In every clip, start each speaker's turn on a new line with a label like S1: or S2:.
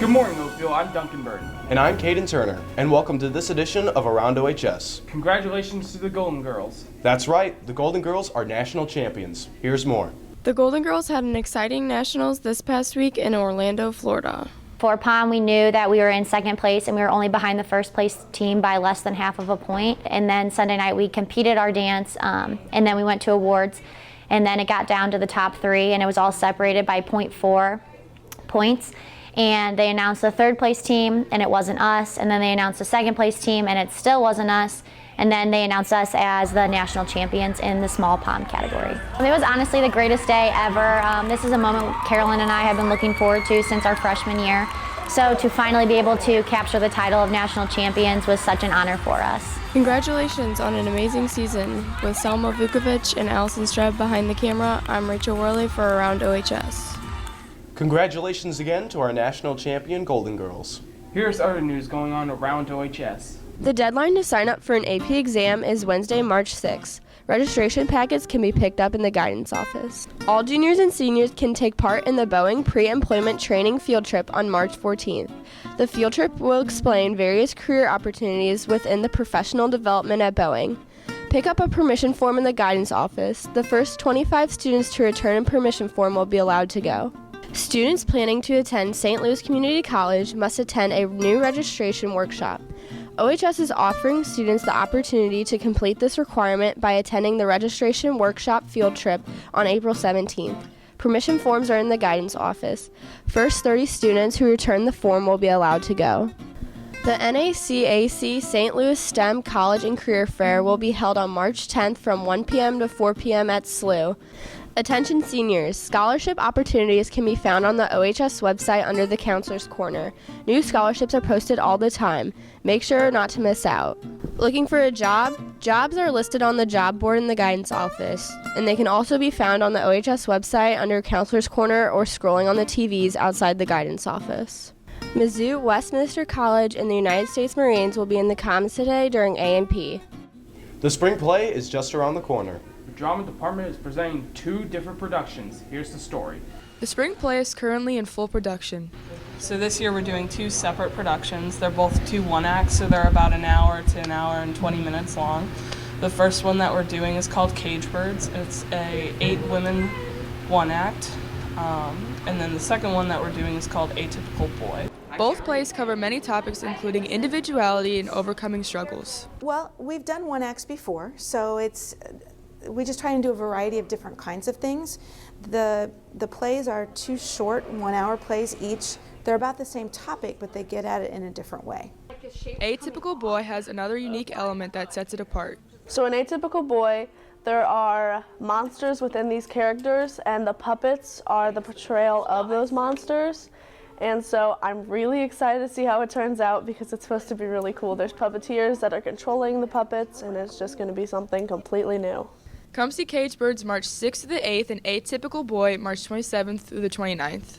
S1: Good morning, Oakville. I'm Duncan Burton.
S2: And I'm Caden Turner, and welcome to this edition of Around OHS.
S1: Congratulations to the Golden Girls.
S2: That's right, the Golden Girls are national champions. Here's more.
S3: The Golden Girls had an exciting nationals this past week in Orlando, Florida.
S4: For pom, we knew that we were in second place and we were only behind the first place team by less than half of a point. And then Sunday night we competed our dance and then we went to awards. And then it got down to the top three and it was all separated by 0.4 points. And they announced the third place team and it wasn't us. And then they announced the second place team and it still wasn't us. And then they announced us as the national champions in the small pom category. It was honestly the greatest day ever. This is a moment Carolyn and I have been looking forward to since our freshman year. So to finally be able to capture the title of national champions was such an honor for us.
S3: Congratulations on an amazing season. With Selma Vukovic and Allison Streb behind the camera, I'm Rachel Worley for Around OHS.
S2: Congratulations again to our national champion Golden Girls.
S1: Here's other news going on around OHS.
S3: The deadline to sign up for an AP exam is Wednesday, March 6th. Registration packets can be picked up in the guidance office. All juniors and seniors can take part in the Boeing pre-employment training field trip on March 14th. The field trip will explain various career opportunities within the professional development at Boeing. Pick up a permission form in the guidance office. The first 25 students to return a permission form will be allowed to go. Students planning to attend St. Louis Community College must attend a new registration workshop. OHS is offering students the opportunity to complete this requirement by attending the registration workshop field trip on April 17th. Permission forms are in the guidance office. First 30 students who return the form will be allowed to go. The NACAC St. Louis STEM College and Career Fair will be held on March 10th from 1 p.m. to 4 p.m. at SLU. Attention seniors, scholarship opportunities can be found on the OHS website under the Counselor's Corner. New scholarships are posted all the time. Make sure not to miss out. Looking for a job? Jobs are listed on the job board in the guidance office, and they can also be found on the OHS website under Counselor's Corner or scrolling on the TVs outside the guidance office. Mizzou, Westminster College, and the United States Marines will be in the Commons today during A&P.
S2: The spring play is just around the corner.
S1: The drama department is presenting 2 different productions. Here's the story.
S5: The spring play is currently in full production.
S6: So this year we're doing 2 separate productions. They're both 2 one-acts, so they're about an hour to an hour and 20 minutes long. The first one that we're doing is called Cage Birds. It's a 8-women one-act. And then the second one that we're doing is called Atypical Boy.
S5: Both plays cover many topics including individuality and overcoming struggles.
S7: Well, we've done one-acts before, so we just try and do a variety of different kinds of things. The plays are 2 short 1-hour plays each. They're about the same topic, but they get at it in a different way.
S5: Atypical Boy has another unique element that sets it apart.
S8: So in Atypical Boy, there are monsters within these characters, and the puppets are the portrayal of those monsters. And so I'm really excited to see how it turns out because it's supposed to be really cool. There's puppeteers that are controlling the puppets, and it's just going to be something completely new.
S5: Come see Cage Birds March 6th to the 8th and Atypical Boy March 27th through the 29th.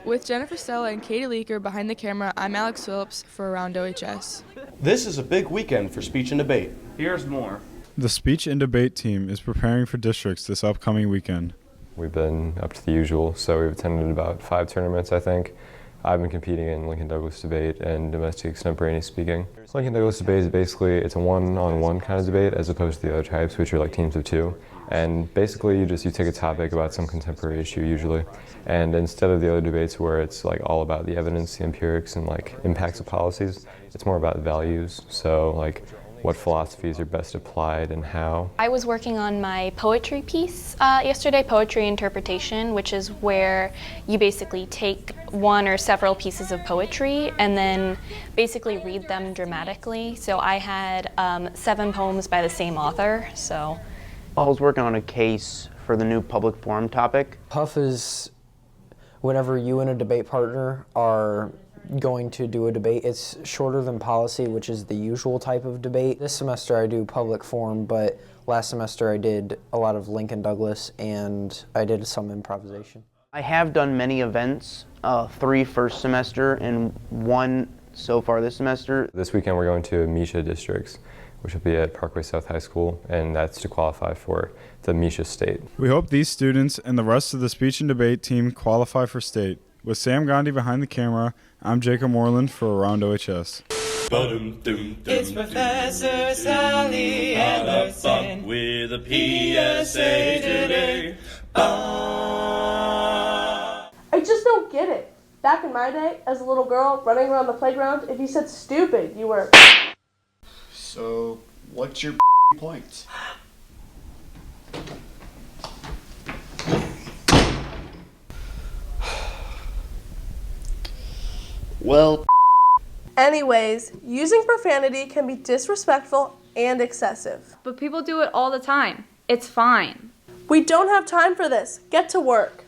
S5: With Jennifer Stella and Katie Leaker behind the camera, I'm Alex Phillips for Around OHS.
S2: This is a big weekend for speech and debate.
S1: Here's more.
S9: The speech and debate team is preparing for districts this upcoming weekend.
S10: We've been up to the usual, so we've attended about 5 tournaments, I think. I've been competing in Lincoln Douglas debate and domestic extemporaneous speaking. Lincoln Douglas debate is basically, it's a one-on-one kind of debate as opposed to the other types, which are like teams of 2. And basically you take a topic about some contemporary issue usually. And instead of the other debates where it's like all about the evidence, the empirics, and like impacts of policies, it's more about values. So like what philosophies are best applied and how.
S11: I was working on my poetry piece yesterday, poetry interpretation, which is where you basically take one or several pieces of poetry and then basically read them dramatically. So I had 7 poems by the same author. So
S12: I was working on a case for the new public forum topic.
S13: Puff is whenever you and a debate partner are going to do a debate. It's shorter than policy, which is the usual type of debate. This semester I do public forum, but last semester I did a lot of Lincoln Douglas and I did some improvisation.
S12: I have done many events, 3 first semester and 1 so far this semester.
S10: This weekend we're going to Misha districts, which will be at Parkway South High School, and that's to qualify for the Misha State.
S9: We hope these students and the rest of the speech and debate team qualify for state. With Sam Gandhi behind the camera, I'm Jacob Moreland for Around OHS.
S14: It's Professor Sally Anderson with a PSA today.
S8: I just don't get it. Back in my day, as a little girl running around the playground, if you said stupid, you were...
S15: So, what's your point? Well...
S8: Anyways, using profanity can be disrespectful and excessive.
S16: But people do it all the time. It's fine.
S8: We don't have time for this. Get to work.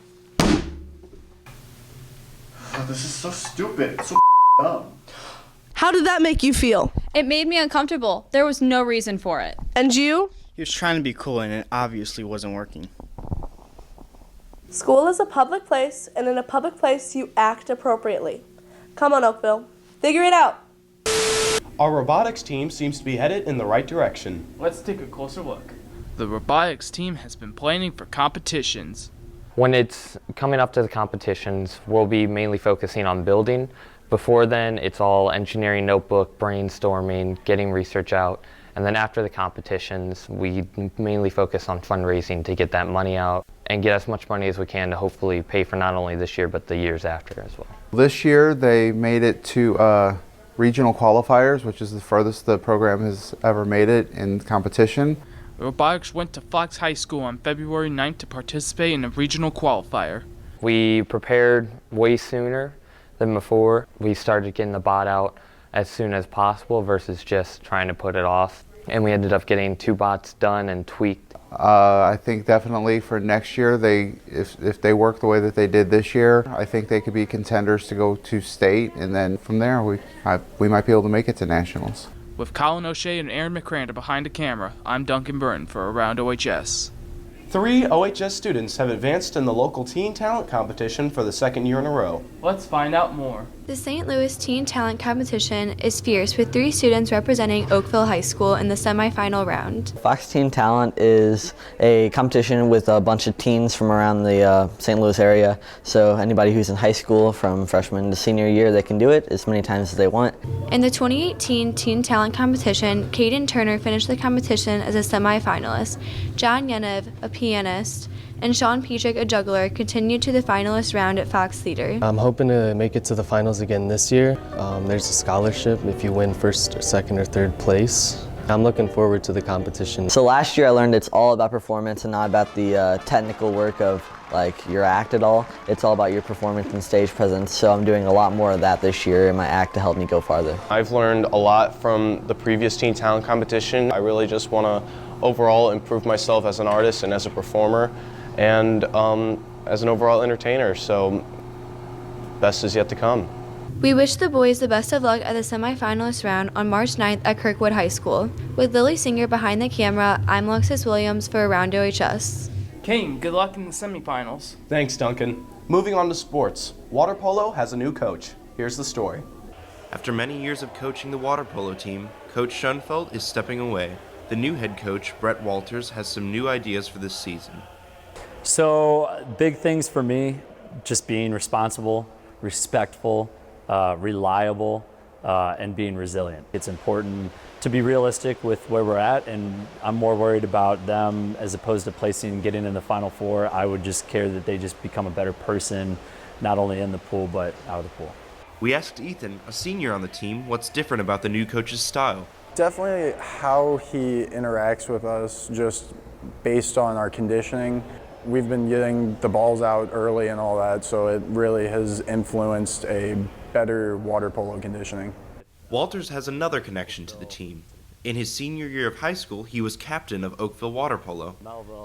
S15: Oh, this is so stupid. It's so dumb.
S8: How did that make you feel?
S16: It made me uncomfortable. There was no reason for it.
S8: And you?
S17: He was trying to be cool and it obviously wasn't working.
S8: School is a public place, and in a public place you act appropriately. Come on, Oakville. Figure it out.
S2: Our robotics team seems to be headed in the right direction.
S1: Let's take a closer look. The robotics team has been planning for competitions.
S18: When it's coming up to the competitions, we'll be mainly focusing on building. Before then, it's all engineering notebook, brainstorming, getting research out. And then after the competitions, we mainly focus on fundraising to get that money out and get as much money as we can to hopefully pay for not only this year, but the years after as well.
S19: This year, they made it to regional qualifiers, which is the furthest the program has ever made it in competition.
S1: Robotics went to Fox High School on February 9th to participate in a regional qualifier.
S18: We prepared way sooner than before. We started getting the bot out as soon as possible versus just trying to put it off. And we ended up getting 2 bots done and tweaked.
S19: I think definitely for next year, if they work the way that they did this year, I think they could be contenders to go to state, and then from there we might be able to make it to nationals.
S1: With Colin O'Shea and Aaron McCrander behind the camera, I'm Duncan Burton for Around OHS.
S2: 3 OHS students have advanced in the local teen talent competition for the 2nd year in a row.
S1: Let's find out more.
S20: The St. Louis Teen Talent Competition is fierce, with 3 students representing Oakville High School in the semifinal round.
S21: Fox Teen Talent is a competition with a bunch of teens from around the St. Louis area. So anybody who's in high school from freshman to senior year, they can do it as many times as they want.
S20: In the 2018 Teen Talent Competition, Caden Turner finished the competition as a semifinalist. John Yenev, a pianist, and Sean Petrick, a juggler, continued to the finalist round at Fox Theater.
S22: I'm hoping to make it to the finals again this year. There's a scholarship if you win 1st or 2nd or 3rd place. I'm looking forward to the competition.
S21: So last year I learned it's all about performance and not about the technical work of like your act at all. It's all about your performance and stage presence. So I'm doing a lot more of that this year in my act to help me go farther.
S2: I've learned a lot from the previous teen talent competition. I really just want to overall improve myself as an artist and as a performer, and as an overall entertainer, so best is yet to come.
S20: We wish the boys the best of luck at the semifinalist round on March 9th at Kirkwood High School. With Lily Singer behind the camera, I'm Alexis Williams for Around OHS.
S1: Kane, good luck in the semifinals.
S2: Thanks, Duncan. Moving on to sports, water polo has a new coach. Here's the story.
S23: After many years of coaching the water polo team, Coach Schoenfeld is stepping away. The new head coach, Brett Walters, has some new ideas for this season.
S24: So, big things for me, just being responsible, respectful, reliable, and being resilient. It's important to be realistic with where we're at, and I'm more worried about them as opposed to getting in the Final Four. I would just care that they just become a better person, not only in the pool, but out of the pool.
S23: We asked Ethan, a senior on the team, what's different about the new coach's style.
S25: Definitely how he interacts with us, just based on our conditioning. We've been getting the balls out early and all that, so it really has influenced a better water polo conditioning.
S23: Walters has another connection to the team. In his senior year of high school, he was captain of Oakville Water Polo.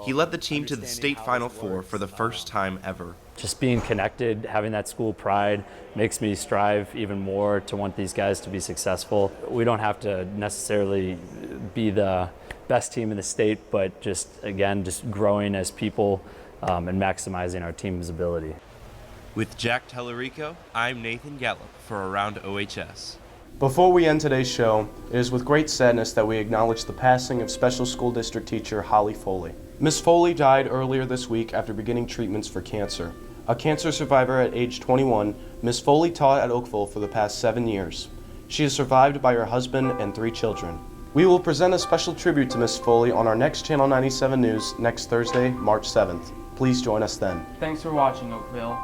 S23: He led the team to the state Final Four for the first time ever.
S24: Just being connected, having that school pride makes me strive even more to want these guys to be successful. We don't have to necessarily be the best team in the state, but just growing as people and maximizing our team's ability.
S23: With Jack Tellerico, I'm Nathan Gallup for Around OHS.
S2: Before we end today's show, it is with great sadness that we acknowledge the passing of Special School District teacher Holly Foley. Miss Foley died earlier this week after beginning treatments for cancer. A cancer survivor at age 21, Miss Foley taught at Oakville for the past 7 years. She is survived by her husband and 3 children. We will present a special tribute to Miss Foley on our next Channel 97 News next Thursday, March 7th. Please join us then.
S1: Thanks for watching, Oakville.